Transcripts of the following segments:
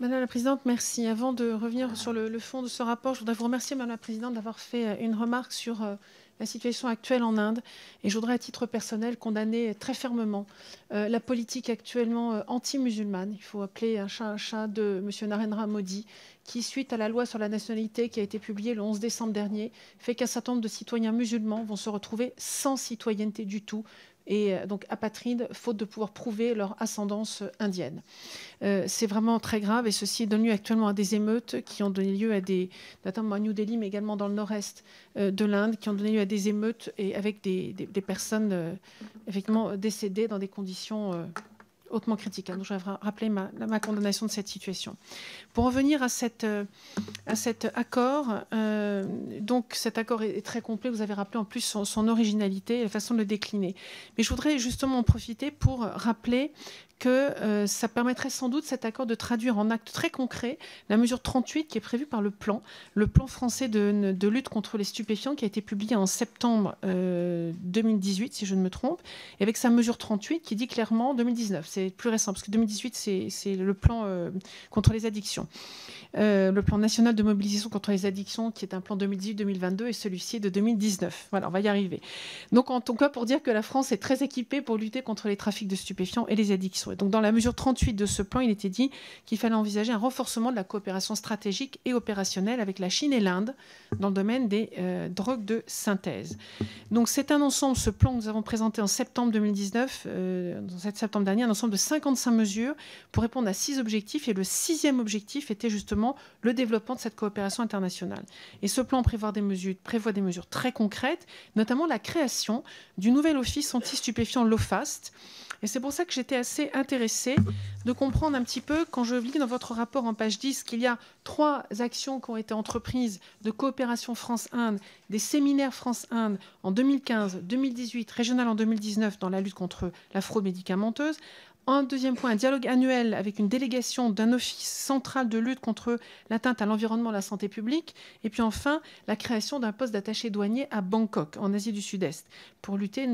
Madame la Présidente, merci. Avant de revenir sur le fond de ce rapport, je voudrais vous remercier, Madame la Présidente, d'avoir fait une remarque sur la situation actuelle en Inde. Et je voudrais, à titre personnel, condamner très fermement la politique actuellement anti-musulmane. Il faut appeler un chat de M. Narendra Modi, qui, suite à la loi sur la nationalité qui a été publiée le 11 décembre dernier, fait qu'un certain nombre de citoyens musulmans vont se retrouver sans citoyenneté du tout, et donc apatrides, faute de pouvoir prouver leur ascendance indienne. C'est vraiment très grave, et ceci donne lieu actuellement à des émeutes qui ont donné lieu à des, notamment à New Delhi, mais également dans le nord-est de l'Inde, qui ont donné lieu à des émeutes et avec des personnes effectivement décédées dans des conditions hautement critiques. Donc, je voudrais rappeler ma condamnation de cette situation. Pour revenir à cet accord, donc cet accord est très complet. Vous avez rappelé en plus son originalité et la façon de le décliner. Mais je voudrais justement en profiter pour rappeler que ça permettrait sans doute, cet accord, de traduire en actes très concrets la mesure 38 qui est prévue par le plan français de lutte contre les stupéfiants, qui a été publié en septembre 2018, si je ne me trompe, et avec sa mesure 38 qui dit clairement 2019, c'est plus récent, parce que 2018, c'est le plan contre les addictions. Le plan national de mobilisation contre les addictions, qui est un plan 2018-2022, et celui-ci est de 2019. Voilà, on va y arriver. Donc, en tout cas, pour dire que la France est très équipée pour lutter contre les trafics de stupéfiants et les addictions. Et donc, dans la mesure 38 de ce plan, il était dit qu'il fallait envisager un renforcement de la coopération stratégique et opérationnelle avec la Chine et l'Inde dans le domaine des drogues de synthèse. Donc, c'est un ensemble, ce plan que nous avons présenté en septembre 2019, dans cette septembre dernier, un ensemble de 55 mesures pour répondre à 6 objectifs. Et le 6e objectif était justement le développement de cette coopération internationale. Et ce plan prévoit des mesures très concrètes, notamment la création du nouvel office anti-stupéfiant LOFAST. Et c'est pour ça que j'étais assez intéressée de comprendre un petit peu, quand je lis dans votre rapport en page 10, qu'il y a 3 actions qui ont été entreprises de coopération France-Inde, des séminaires France-Inde en 2015, 2018, régional en 2019 dans la lutte contre la fraude médicamenteuse. Un deuxième point, un dialogue annuel avec une délégation d'un office central de lutte contre l'atteinte à l'environnement et à la santé publique. Et puis enfin, la création d'un poste d'attaché douanier à Bangkok, en Asie du Sud-Est, pour lutter,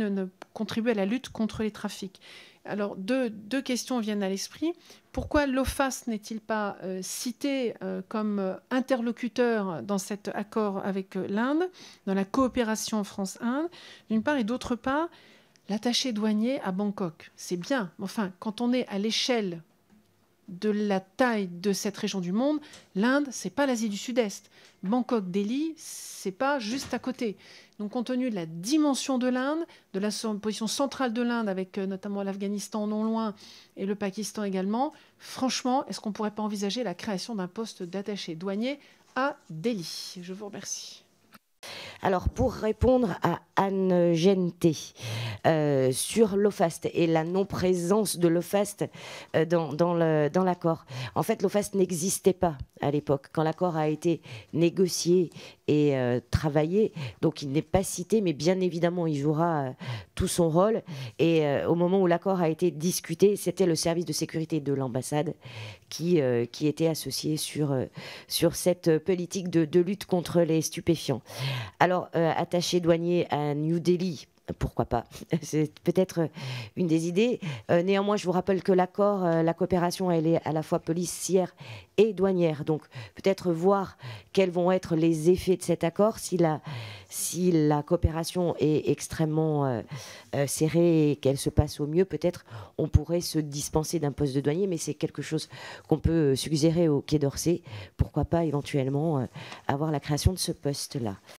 contribuer à la lutte contre les trafics. Alors, deux questions viennent à l'esprit. Pourquoi l'OFAS n'est-il pas cité comme interlocuteur dans cet accord avec l'Inde, dans la coopération France-Inde, d'une part, et d'autre part, l'attaché douanier à Bangkok, c'est bien. Enfin, quand on est à l'échelle de la taille de cette région du monde, l'Inde, c'est pas l'Asie du Sud-Est. Bangkok, Delhi, c'est pas juste à côté. Donc, compte tenu de la dimension de l'Inde, de la position centrale de l'Inde, avec notamment l'Afghanistan non loin et le Pakistan également, franchement, est-ce qu'on pourrait pas envisager la création d'un poste d'attaché douanier à Delhi? Je vous remercie. Alors, pour répondre à Anne Genté sur l'OFAST et la non-présence de l'OFAST dans l'accord. En fait, l'OFAST n'existait pas à l'époque, quand l'accord a été négocié et travaillé. Donc, il n'est pas cité, mais bien évidemment, il jouera tout son rôle. Et au moment où l'accord a été discuté, c'était le service de sécurité de l'ambassade qui était associé sur cette politique de lutte contre les stupéfiants. Alors, attaché douanier à New Delhi, pourquoi pas? C'est peut-être une des idées. Néanmoins, je vous rappelle que l'accord, la coopération, elle est à la fois policière et douanière. Donc, peut-être voir quels vont être les effets de cet accord si la coopération est extrêmement serrée et qu'elle se passe au mieux. Peut-être on pourrait se dispenser d'un poste de douanier, mais c'est quelque chose qu'on peut suggérer au Quai d'Orsay. Pourquoi pas éventuellement avoir la création de ce poste-là?